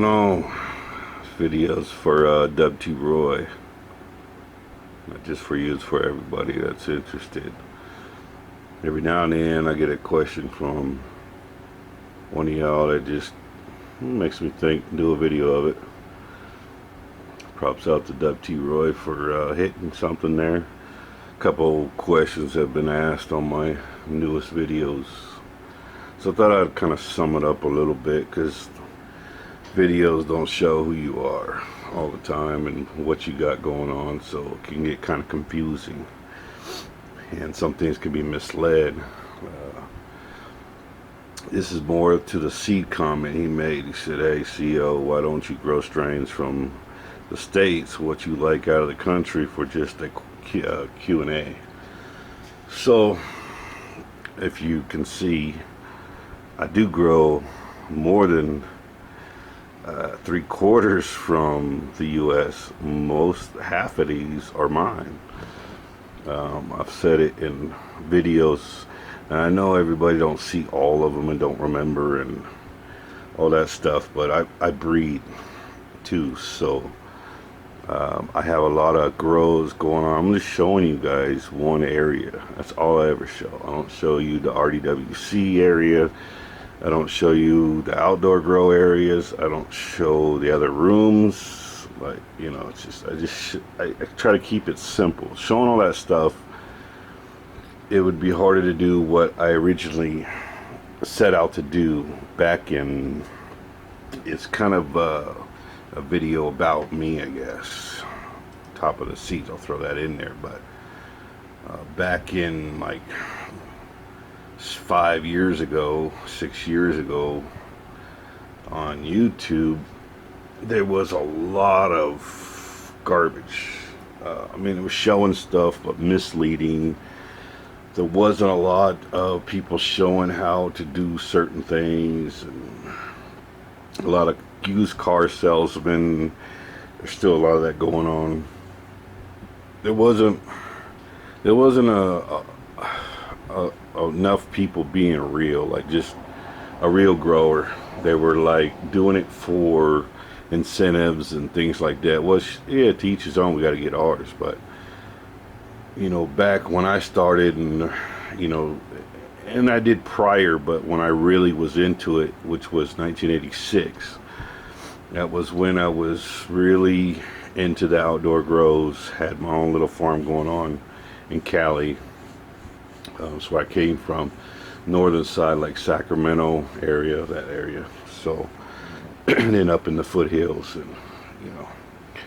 on? Videos for WT Roy. Not just for you, it's for everybody that's interested. Every now and then I get a question from one of y'all that just makes me think, do a video of it. Props out to WT Roy for hitting something there. A couple questions have been asked on my newest videos. So I thought I'd kind of sum it up a little bit, because videos don't show who you are all the time and what you got going on, so it can get kind of confusing and some things can be misled. This is more to the seed comment he made. He said, hey CO, why don't you grow strains from the States, what you like out of the country, for just a Q&A. So if you can see, I do grow more than 3/4 from the US. Half of these are mine. I've said it in videos, and I know everybody don't see all of them and don't remember and all that stuff, but I breed too, so I have a lot of grows going on. I'm just showing you guys one area. That's all I ever show. I don't show you the RDWC area. I don't show you the outdoor grow areas. I don't show the other rooms. Like, you know, it's just I try to keep it simple. Showing all that stuff, it would be harder to do what I originally set out to do back in. It's kind of a video about me, I guess. Top of the seats, I'll throw that in there. But back in like 5 years ago, 6 years ago, on YouTube, there was a lot of garbage. I mean, it was showing stuff but misleading. There wasn't a lot of people showing how to do certain things, and a lot of used car salesmen. There's still a lot of that going on. There wasn't enough people being real, like just a real grower. They were like doing it for incentives and things like that. Well, yeah, to each his own, we got to get ours. But you know, back when I started, and you know, and I did prior, but when I really was into it, which was 1986, that was when I was really into the outdoor grows. Had my own little farm going on in Cali. That's where I came from, northern side, like Sacramento area, that area. So, and then up in the foothills, and you know,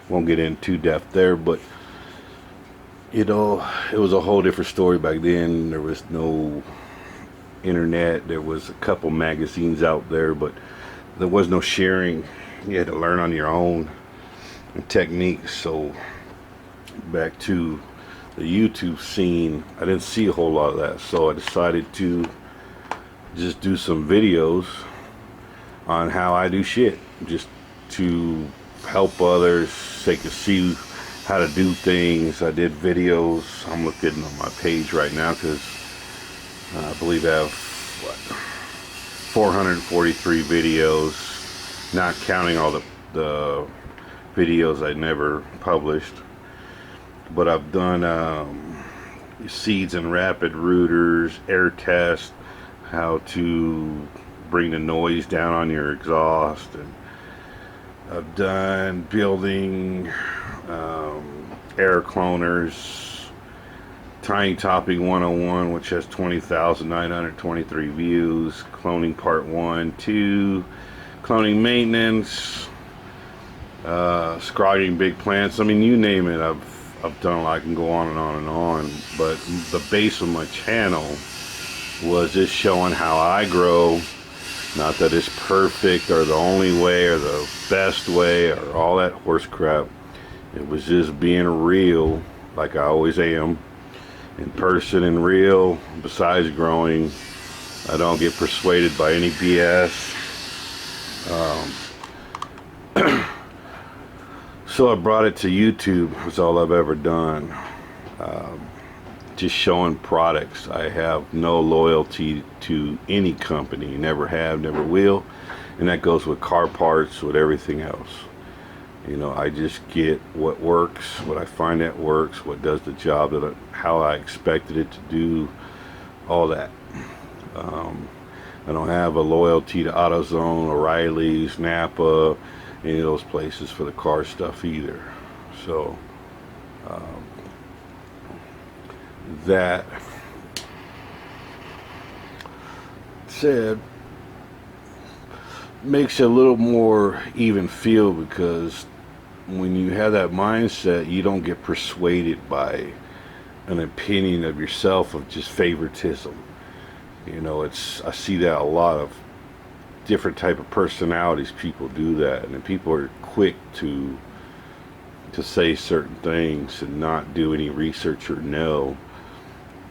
won't get in too depth there, but you know, it was a whole different story back then. There was no internet. There was a couple magazines out there, but there was no sharing. You had to learn on your own techniques. So back to the YouTube scene, I didn't see a whole lot of that, so I decided to just do some videos on how I do shit, just to help others. They could see how to do things. I did videos. I'm looking on my page right now, because I believe I have 443 videos, not counting all the videos I never published. But I've done seeds and rapid rooters, air test, how to bring the noise down on your exhaust, and I've done building air cloners, Tiny Topping 101, which has 20,923 views, cloning part 1, 2, cloning maintenance, scrogging big plants. I mean, you name it, I've done. I can go on and on and on, but the base of my channel was just showing how I grow. Not that it's perfect or the only way or the best way or all that horse crap. It was just being real, like I always am, in person and real. Besides growing, I don't get persuaded by any BS. So I brought it to YouTube. That's all I've ever done. Just showing products. I have no loyalty to any company. Never have, never will. And that goes with car parts, with everything else. You know, I just get what works, what I find that works, what does the job, how I expected it to do, all that. I don't have a loyalty to AutoZone, O'Reilly's, Napa, any of those places for the car stuff either. So that said, makes it a little more even feel, because when you have that mindset, you don't get persuaded by an opinion of yourself of just favoritism. You know, I see that a lot of different type of personalities. People do that, and then people are quick to say certain things and not do any research or know.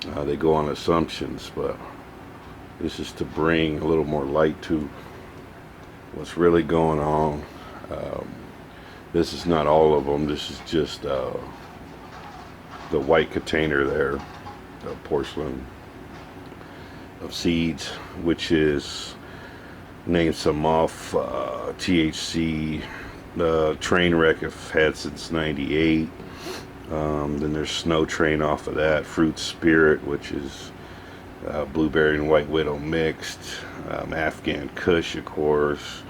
They go on assumptions, but this is to bring a little more light to what's really going on. This is not all of them. This is just the white container there, the porcelain of seeds, which is named some off THC. The train wreck I've had since '98. Then there's Snow Train off of that. Fruit Spirit, which is blueberry and white widow mixed. Afghan Kush, of course.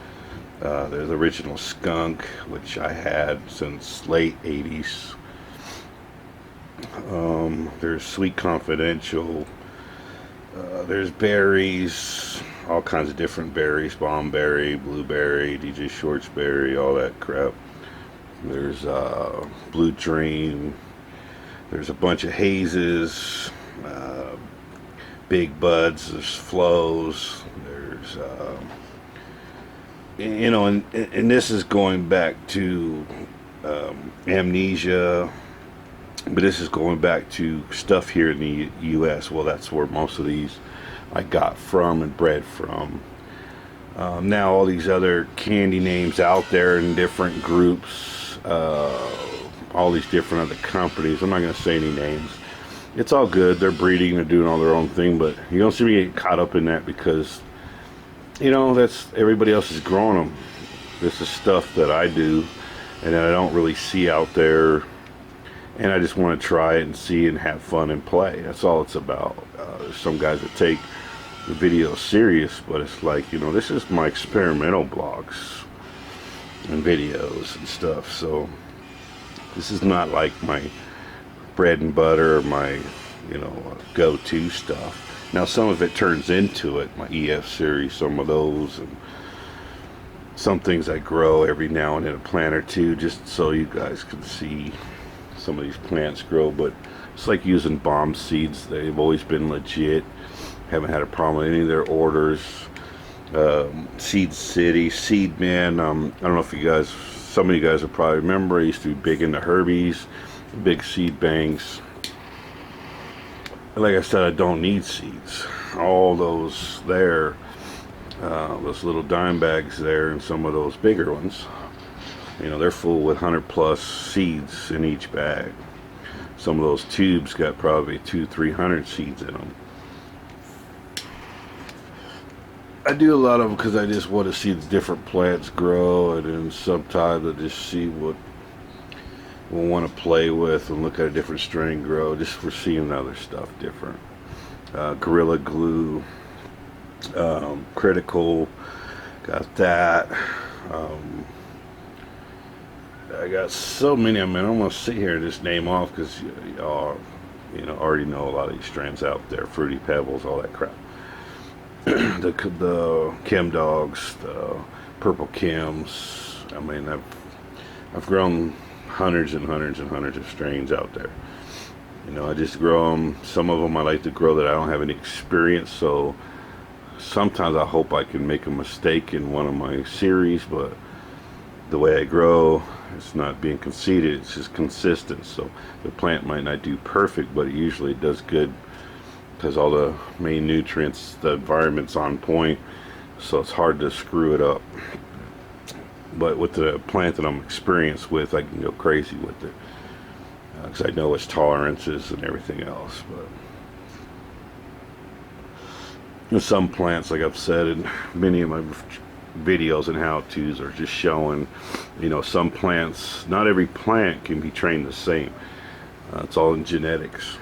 There's original Skunk, which I had since late '80s. There's Sweet Confidential. There's berries, all kinds of different berries, Bomberry, blueberry, DJ Shorts berry, all that crap. There's Blue Dream. There's a bunch of hazes, big buds, there's flows, there's you know, and this is going back to amnesia, but this is going back to stuff here in the U.S. Well, that's where most of these I got from and bred from. Now all these other candy names out there in different groups, all these different other companies, I'm not going to say any names. It's all good. They're breeding, they're doing all their own thing, but you don't see me get caught up in that, because, you know, that's everybody else is growing them. This is stuff that I do and that I don't really see out there, and I just want to try it and see and have fun and play. That's all it's about. There's some guys that take the video serious, but it's like, you know, this is my experimental blogs and videos and stuff, so this is not like my bread and butter or my, you know, go-to stuff. Now some of it turns into it, my EF series, some of those, and some things I grow every now and then, a plant or two, just so you guys can see some of these plants grow. But it's like using bomb seeds. They've always been legit. Haven't had a problem with any of their orders. Seed City, Seed Man. I don't know if you guys, some of you guys will probably remember, I used to be big into Herbies, big seed banks. Like I said, I don't need seeds. All those there, those little dime bags there, and some of those bigger ones, you know, they're full with 100+ seeds in each bag. Some of those tubes got probably 200-300 seeds in them. I do a lot of them because I just want to see the different plants grow, and then sometimes I just see what we'll want to play with and look at a different strain grow, just for seeing other stuff different. Gorilla Glue, Critical, got that. I got so many. I mean, I'm gonna sit here and just name off, because y'all, you know, already know a lot of these strains out there. Fruity Pebbles, all that crap. the Chem Dogs, the Purple Chems. I mean, I've grown hundreds and hundreds and hundreds of strains out there. You know, I just grow them. Some of them I like to grow that I don't have any experience, so sometimes I hope I can make a mistake in one of my series, but the way I grow, it's not being conceited, it's just consistent. So the plant might not do perfect, but it usually does good, because all the main nutrients, the environment's on point, so it's hard to screw it up. But with the plant that I'm experienced with, I can go crazy with it, because I know its tolerances and everything else. But you know, some plants, like I've said in many of my videos and how-tos are just showing, some plants, not every plant can be trained the same. It's all in genetics.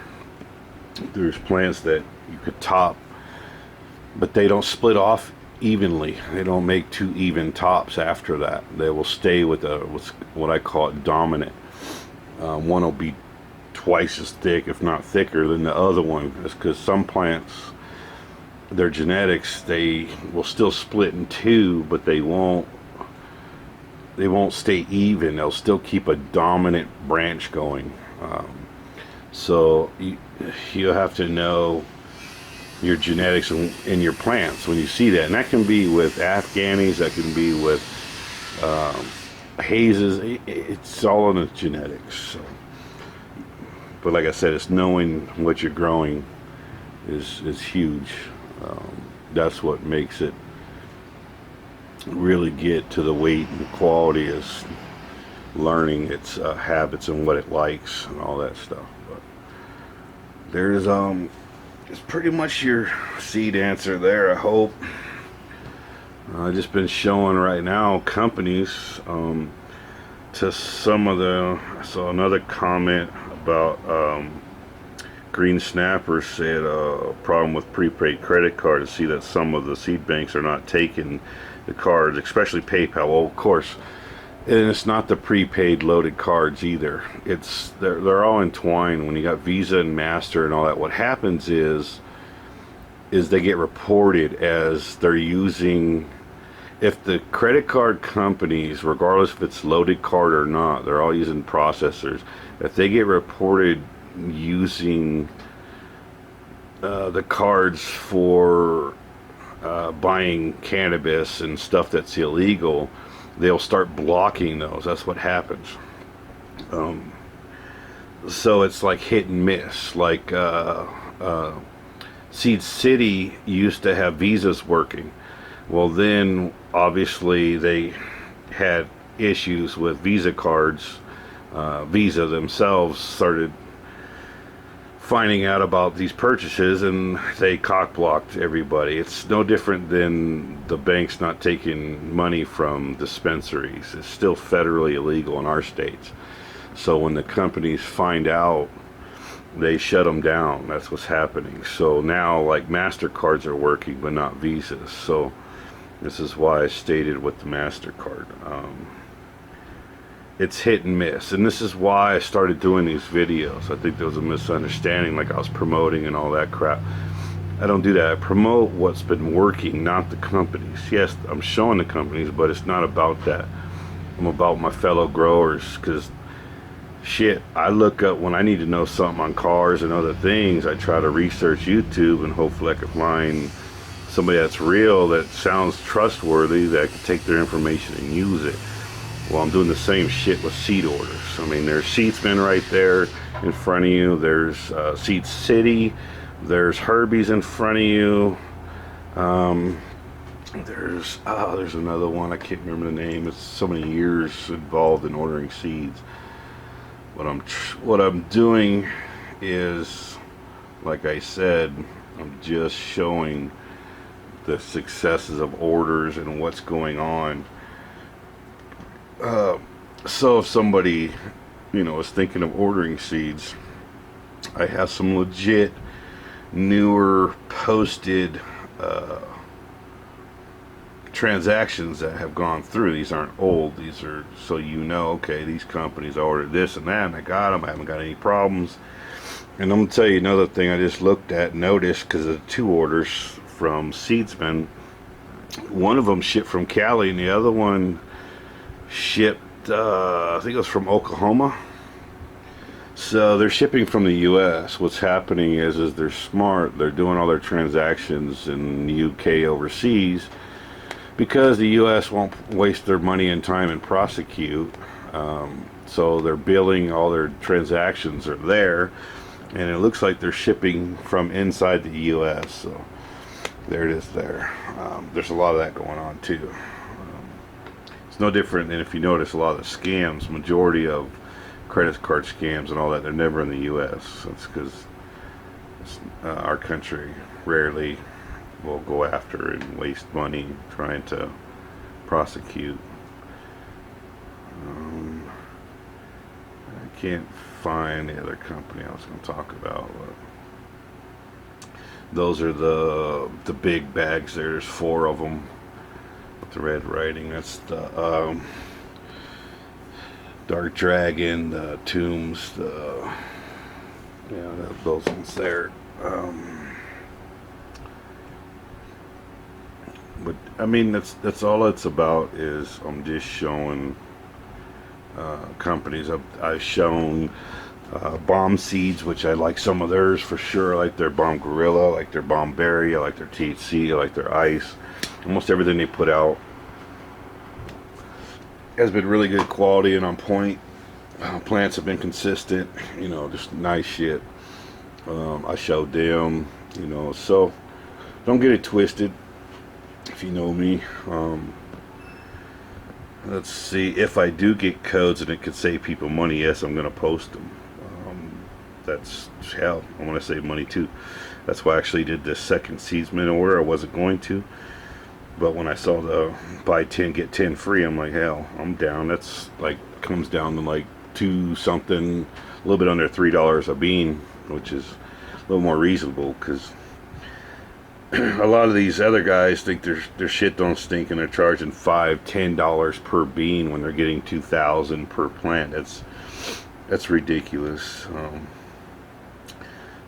There's plants that you could top, but they don't split off evenly. They don't make two even tops after that. They will stay with what I call it dominant. One will be twice as thick, if not thicker, than the other one. It's because some plants, their genetics, they will still split in two, but they won't stay even. They'll still keep a dominant branch going. So you have to know your genetics in your plants when you see that, and that can be with Afghanis, that can be with hazes. It's all in the genetics. So, but like I said, it's knowing what you're growing is huge. That's what makes it really get to the weight and the quality, is learning its habits and what it likes and all that stuff. But there's it's pretty much your seed answer there, I hope. I've just been showing right now companies to some of I saw another comment about Green Snapper said a problem with prepaid credit cards. See that some of the seed banks are not taking the cards, especially PayPal. Well, of course, and it's not the prepaid loaded cards either. They're all entwined. When you got Visa and Master and all that, what happens is they get reported as they're using. If the credit card companies, regardless if it's loaded card or not, they're all using processors. If they get reported using the cards for buying cannabis and stuff that's illegal, they'll start blocking those. That's what happens. So it's like hit and miss. Like Seed City used to have visas working. Well, then obviously they had issues with Visa cards. Visa themselves started finding out about these purchases, and they cock-blocked everybody. It's no different than the banks not taking money from dispensaries. It's still federally illegal in our states. So when the companies find out, they shut them down. That's what's happening. So now, like, MasterCards are working, but not Visas. So this is why I stated with the MasterCard. It's hit and miss, and this is why I started doing these videos. I think there was a misunderstanding, like I was promoting and all that crap. I don't do that. I promote what's been working, not the companies. Yes, I'm showing the companies, but it's not about that. I'm about my fellow growers, because shit, I look up when I need to know something on cars and other things. I try to research YouTube, and hopefully I can find somebody that's real, that sounds trustworthy, that can take their information and use it. Well, I'm doing the same shit with seed orders. I mean, there's Seedsman right there in front of you. There's Seed City. There's Herbie's in front of you. There's another one. I can't remember the name. It's so many years involved in ordering seeds. What I'm doing is, like I said, I'm just showing the successes of orders and what's going on. So if somebody, is thinking of ordering seeds, I have some legit, newer, posted transactions that have gone through. These aren't old. These are, so okay, these companies ordered this and that, and I got them. I haven't got any problems. And I'm going to tell you another thing I just looked at, noticed, because of the two orders from Seedsman. One of them shipped from Cali, and the other one shipped, I think it was from Oklahoma. So they're shipping from the U.S. What's happening is they're smart. They're doing all their transactions in the U.K. overseas, because the U.S. won't waste their money and time and prosecute. So they're billing, all their transactions are there, and it looks like they're shipping from inside the U.S. So there it is there. There's a lot of that going on too. It's no different than, if you notice, a lot of the scams, majority of credit card scams and all that, they're never in the U.S. That's because our country rarely will go after and waste money trying to prosecute. I can't find the other company I was going to talk about. But those are the big bags there. There's 4 of them with the red writing. That's the Dark Dragon, the Tombs, those ones there. But I mean, that's all it's about. Is I'm just showing companies. I've shown Bomb Seeds, which I like some of theirs for sure. I like their Bomb Gorilla, I like their Bomb Berry, I like their THC, I like their Ice. Almost everything they put out has been really good quality and on point. Plants have been consistent, just nice shit. I showed them, so don't get it twisted. If you know me, let's see, if I do get codes and it could save people money, yes, I'm going to post them. That's hell, I want to save money too. That's why I actually did this second seedsman order. I wasn't going to, but when I saw the buy 10 get 10 free, I'm like, hell, I'm down. That's like, comes down to like 2 something, a little bit under $3 a bean, which is a little more reasonable, because a lot of these other guys think their shit don't stink, and they're charging $5-10 per bean when they're getting 2,000 per plant. That's ridiculous.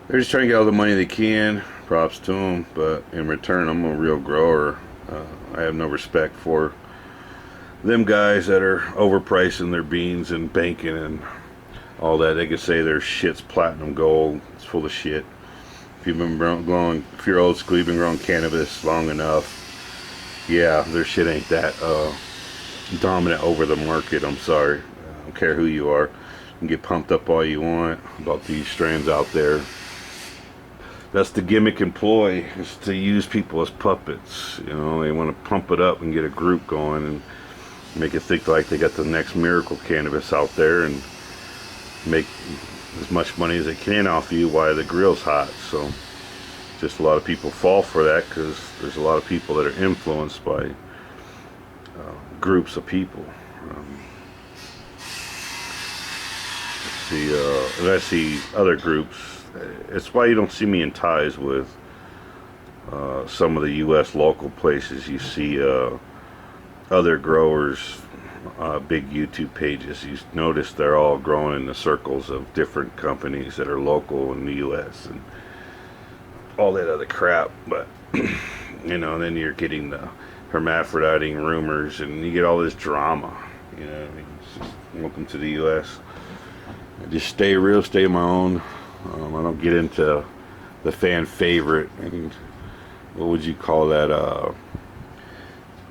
They're just trying to get all the money they can. Props to them, but in return, I'm a real grower. I have no respect for them guys that are overpricing their beans and banking and all that. They could say their shit's platinum gold. It's full of shit. If you've been growing, if you're old school, you've been growing cannabis long enough, yeah, their shit ain't that dominant over the market. I'm sorry. I don't care who you are. You can get pumped up all you want about these strands out there. That's the gimmick and ploy, is to use people as puppets. They want to pump it up and get a group going and make it think like they got the next miracle cannabis out there and make as much money as they can off you while the grill's hot. So just a lot of people fall for that, because there's a lot of people that are influenced by groups of people. And I see other groups. It's why you don't see me in ties with some of the U.S. local places. You see other growers, big YouTube pages. You notice they're all growing in the circles of different companies that are local in the U.S. and all that other crap. But then you're getting the hermaphroditing rumors, and you get all this drama. It's just, welcome to the U.S. I just stay real, stay my own. I don't get into the fan favorite and what would you call that,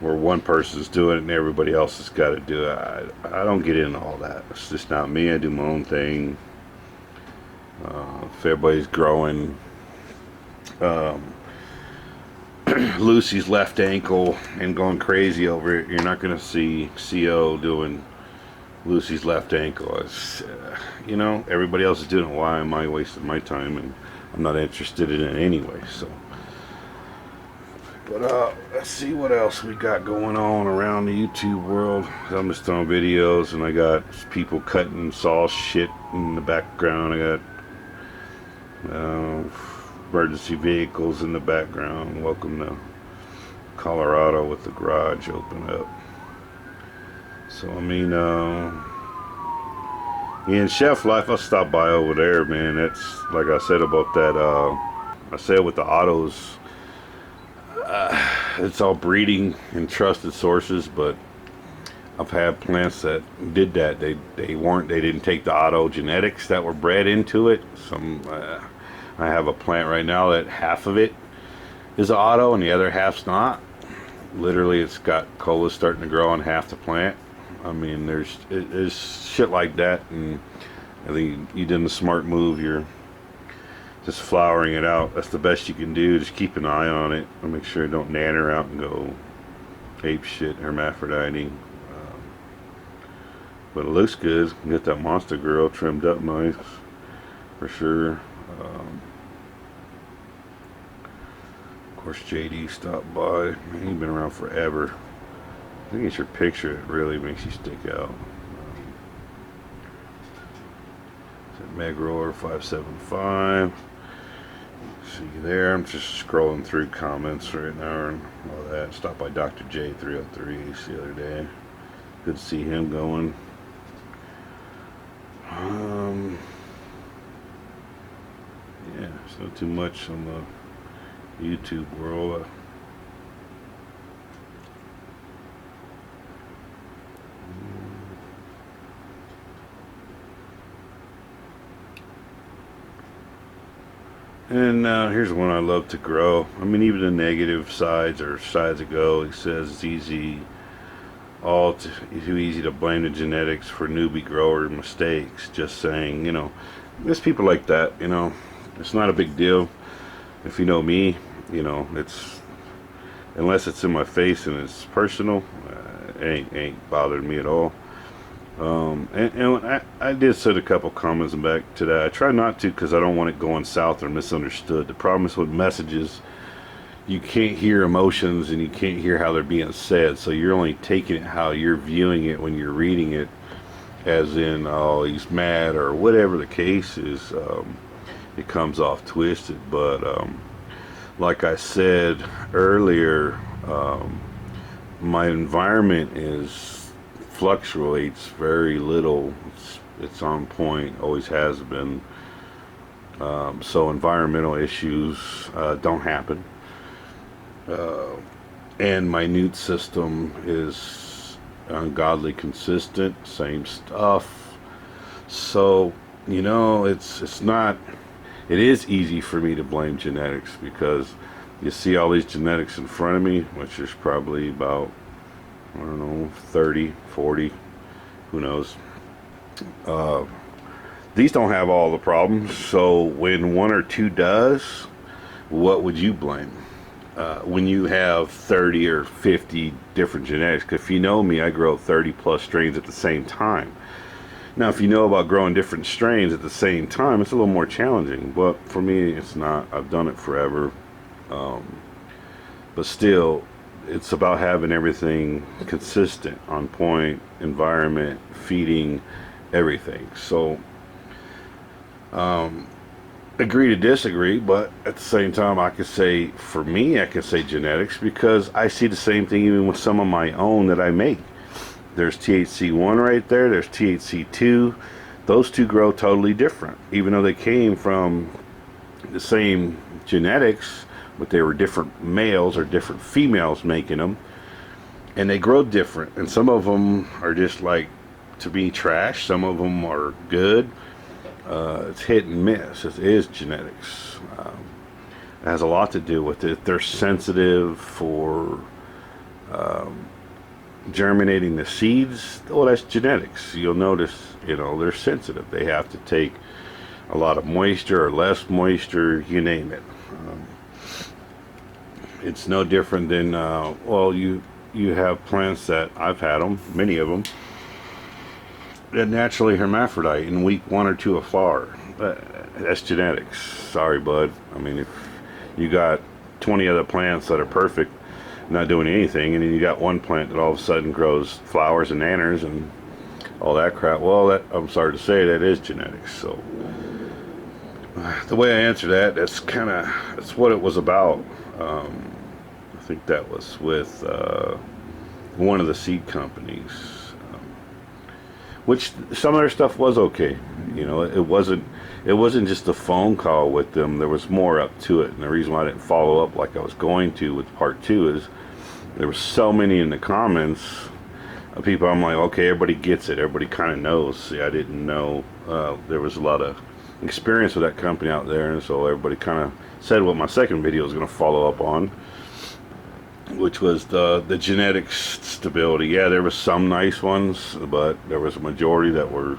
where one person's doing it and everybody else has got to do it. I don't get into all that. It's just not me. I do my own thing. If everybody's growing Lucy's left ankle and going crazy over it, you're not going to see CO doing Lucy's left ankle. It's, everybody else is doing it. Why am I wasting my time? And I'm not interested in it anyway. So, but let's see what else we got going on around the YouTube world. I'm just on videos, and I got people cutting saw shit in the background. I got emergency vehicles in the background. Welcome to Colorado with the garage open up. So I mean, in Chef Life, I'll stop by over there, man. That's like I said about that. I said with the autos, it's all breeding and trusted sources. But I've had plants that did that. They didn't take the auto genetics that were bred into it. I have a plant right now that half of it is auto and the other half's not. Literally, it's got colas starting to grow on half the plant. I mean, there's shit like that, and I think you did a smart move. You're just flowering it out. That's the best you can do. Just keep an eye on it and make sure you don't nanner out and go ape shit, hermaphroditing. But it looks good. Get that monster girl trimmed up nice, for sure. Of course, JD stopped by. Man, he's been around forever. I think it's your picture that really makes you stick out. Meg Roller 575. See you there. I'm just scrolling through comments right now and all that. Stopped by Dr. J 303 the other day. Good to see him going. Yeah, it's not too much on the YouTube world. And here's one I love to grow. I mean, even the negative sides or sides that go. It says it's easy, too easy to blame the genetics for newbie grower mistakes. Just saying, you know, there's people like that. You know, it's not a big deal. If you know me, you know, it's unless it's in my face and it's personal, it ain't bothered me at all. And I did send a couple comments back to that. I try not to because I don't want it going south or misunderstood. The problem is with messages, you can't hear emotions and you can't hear how they're being said. So you're only taking it how you're viewing it when you're reading it, as in, oh, he's mad or whatever the case is. It comes off twisted. But like I said earlier, my environment fluctuates very little. It's on point, always has been. So environmental issues don't happen. And my newt system is ungodly consistent, same stuff. So, you know, it is easy for me to blame genetics because you see all these genetics in front of me, which is probably about, I don't know, 30, 40, who knows. These don't have all the problems, so when one or two does, what would you blame? When you have 30 or 50 different genetics, because if you know me, I grow 30 plus strains at the same time. Now, if you know about growing different strains at the same time, it's a little more challenging, but for me, it's not. I've done it forever. But still, it's about having everything consistent, on point, environment, feeding, everything. So, agree to disagree, but at the same time, I could say, for me, I could say genetics because I see the same thing even with some of my own that I make. There's THC1 right there, there's THC2. Those two grow totally different, even though they came from the same genetics, but they were different males or different females making them, and they grow different. And some of them are just like to be trash, some of them are good. It's hit and miss. It is genetics. It has a lot to do with it. They're sensitive for germinating the seeds. Well, that's genetics. You'll notice, you know, they're sensitive. They have to take a lot of moisture or less moisture, you name it. It's no different than, well, you have plants that, I've had them, many of them, that naturally hermaphrodite in week 1 or 2 of flower. That's genetics. Sorry, bud. I mean, if you got 20 other plants that are perfect, not doing anything, and then you got one plant that all of a sudden grows flowers and anners and all that crap, well, that, I'm sorry to say, that is genetics. So the way I answer that, that's what it was about. I think that was with one of the seed companies, which some of their stuff was okay. You know, it wasn't just a phone call with them. There was more up to it, and the reason why I didn't follow up like I was going to with part 2 is there were so many in the comments of people. I'm like, okay, everybody gets it. Everybody kind of knows. See, I didn't know there was a lot of experience with that company out there, and so everybody kind of said what my second video was going to follow up on, which was the genetics stability. Yeah, there was some nice ones, but there was a majority that were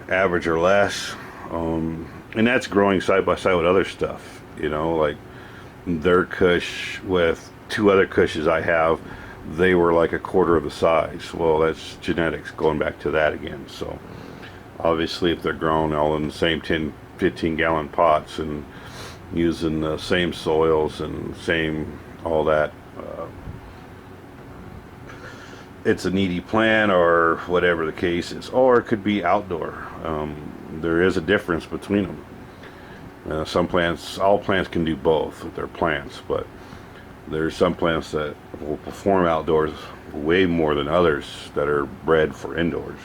average or less, and that's growing side by side with other stuff. You know, like their Kush with 2 other Kushes I have, they were like a quarter of the size. Well, that's genetics, going back to that again. So obviously if they're grown all in the same 10-15 gallon pots and using the same soils and same all that, it's a needy plant or whatever the case is, or it could be outdoor. There is a difference between them. Some plants, all plants can do both with their plants, but there's some plants that will perform outdoors way more than others that are bred for indoors.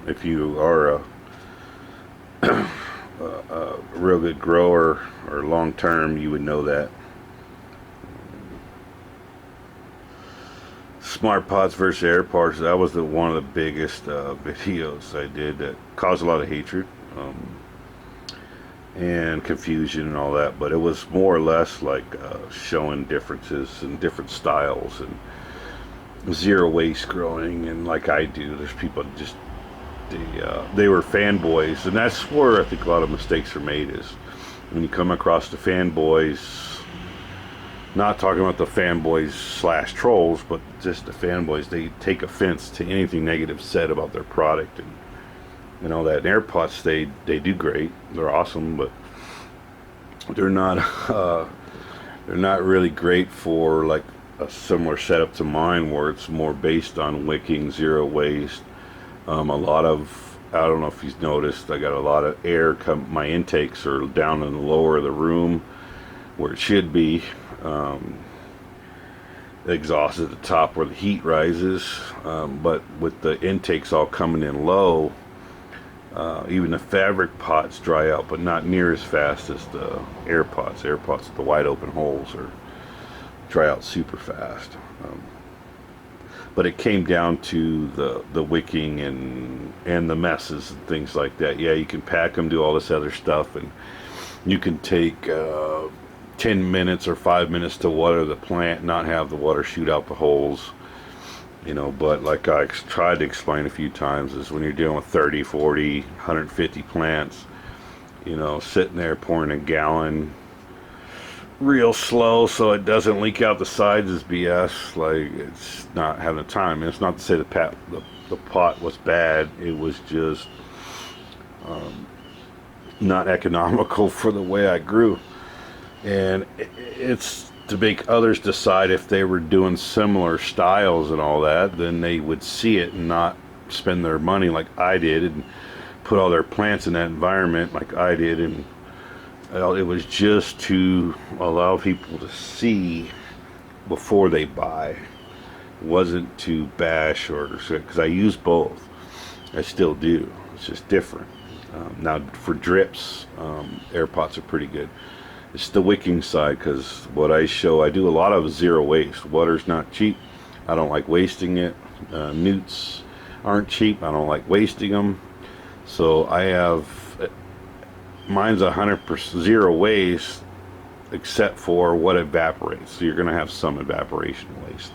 If you are a real good grower or long term, you would know that. Smart pots versus air pots, that was one of the biggest videos I did that caused a lot of hatred and confusion and all that, but it was more or less like showing differences and different styles and zero waste growing. And like I do, there's people just they were fanboys, and that's where I think a lot of mistakes are made, is when you come across the fanboys. Not talking about the fanboys slash trolls, but just the fanboys. They take offense to anything negative said about their product and all that. And air pots, they do great. They're awesome, but they're not really great for like a similar setup to mine, where it's more based on wicking, zero waste. A lot of, I don't know if you've noticed, I got a lot of air my intakes are down in the lower of the room where it should be. Exhaust at the top where the heat rises, but with the intakes all coming in low, even the fabric pots dry out, but not near as fast as the air pots. Air pots with the wide open holes are dry out super fast. But it came down to the wicking and the messes and things like that. Yeah, you can pack them, do all this other stuff, and you can take 10 minutes or 5 minutes to water the plant, not have the water shoot out the holes, but like I tried to explain a few times, is when you're dealing with 30, 40, 150 plants, sitting there pouring a gallon real slow so it doesn't leak out the sides is BS. Like, it's not having the time. And it's not to say the pot was bad, it was just not economical for the way I grew. And it's to make others decide if they were doing similar styles and all that, then they would see it and not spend their money like I did and put all their plants in that environment like I did. And it was just to allow people to see before they buy. It wasn't to bash or, because I use both. I still do. It's just different. Now for drips, air pots are pretty good. It's the wicking side, because what I show, I do a lot of zero waste. Water's not cheap. I don't like wasting it. Newts aren't cheap. I don't like wasting them. So I have, mine's 100% zero waste, except for what evaporates. So you're going to have some evaporation waste.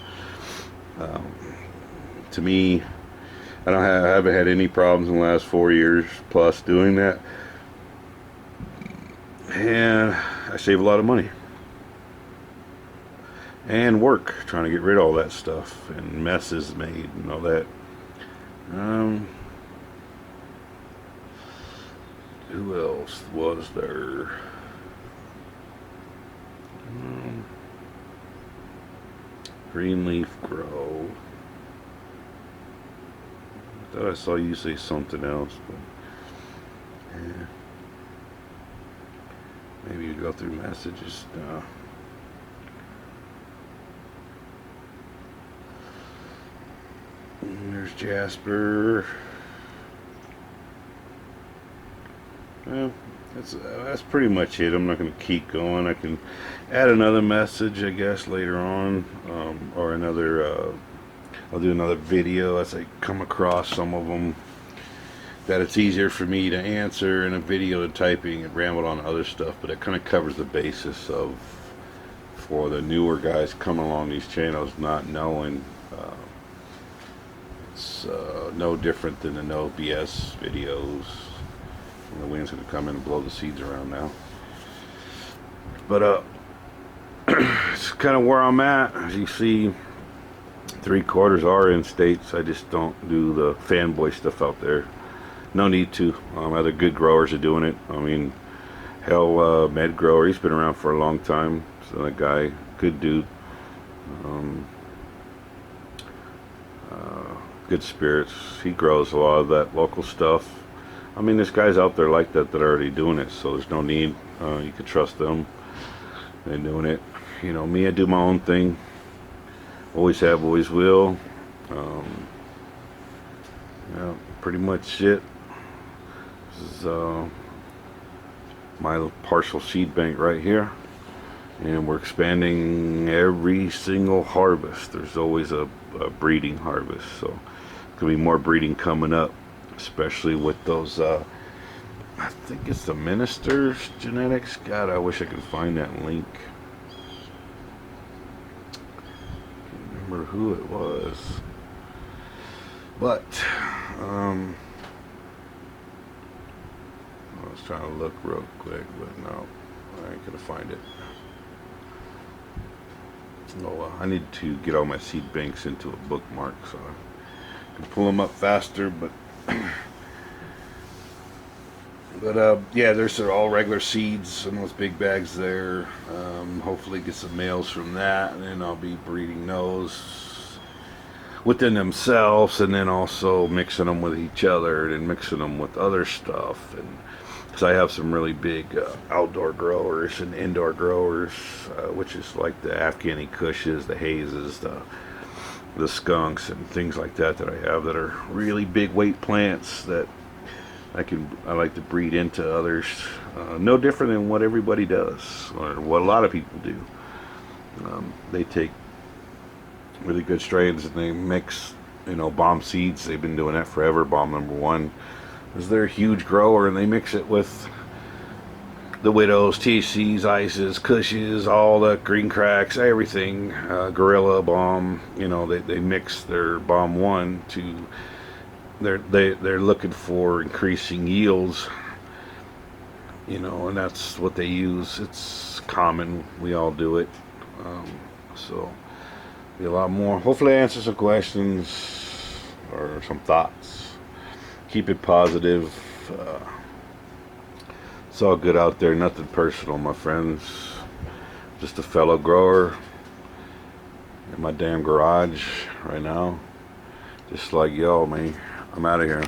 To me, I haven't had any problems in the last 4 years plus doing that. And I save a lot of money and work trying to get rid of all that stuff and messes made and all that. Who else was there? Greenleaf Grow. I thought I saw you say something else, but yeah. Maybe you go through messages. There's Jasper. Well, that's pretty much it. I'm not going to keep going. I can add another message, I guess, later on, or another. I'll do another video as I come across some of them that it's easier for me to answer in a video than typing and ramble on other stuff. But it kind of covers the basis of, for the newer guys coming along these channels not knowing. It's no different than the no BS videos. The wind's going to come in and blow the seeds around now. But it's kind of where I'm at. As you see, 3/4 are in states. I just don't do the fanboy stuff out there. No need to. Other good growers are doing it. I mean, hell, Med Grower, he's been around for a long time. So that guy, good dude. good spirits. He grows a lot of that local stuff. I mean, there's guys out there like that that are already doing it, so there's no need. You can trust them. They're doing it. You know, me, I do my own thing. Always have, always will. Yeah, pretty much it. This is my partial seed bank right here. And we're expanding every single harvest. There's always a breeding harvest. So there's going to be more breeding coming up, especially with those, I think it's the Minister's Genetics. God, I wish I could find that link. Can't remember who it was. But, I was trying to look real quick, but no, I ain't gonna find it. Oh, I need to get all my seed banks into a bookmark so I can pull them up faster. But yeah, there's all regular seeds in those big bags there. Hopefully get some males from that, and then I'll be breeding those within themselves, and then also mixing them with each other, and mixing them with other stuff. And because I have some really big outdoor growers and indoor growers, which is like the Afghani Kushes, the Hazes, the skunks, and things like that that I have that are really big weight plants that I like to breed into others. No different than what everybody does, or what a lot of people do. They take really good strains and they mix, bomb seeds. They've been doing that forever. Bomb number one is their huge grower, and they mix it with the Widows, TCs, Ices, Kushes, all the green cracks, everything, Gorilla Bomb. They mix their Bomb one to. They're looking for increasing yields, and that's what they use. It's common. We all do it. So be a lot more. Hopefully, I answer some questions or some thoughts. Keep it positive. It's all good out there. Nothing personal, my friends. Just a fellow grower in my damn garage right now. Just like y'all, man. I'm out of here.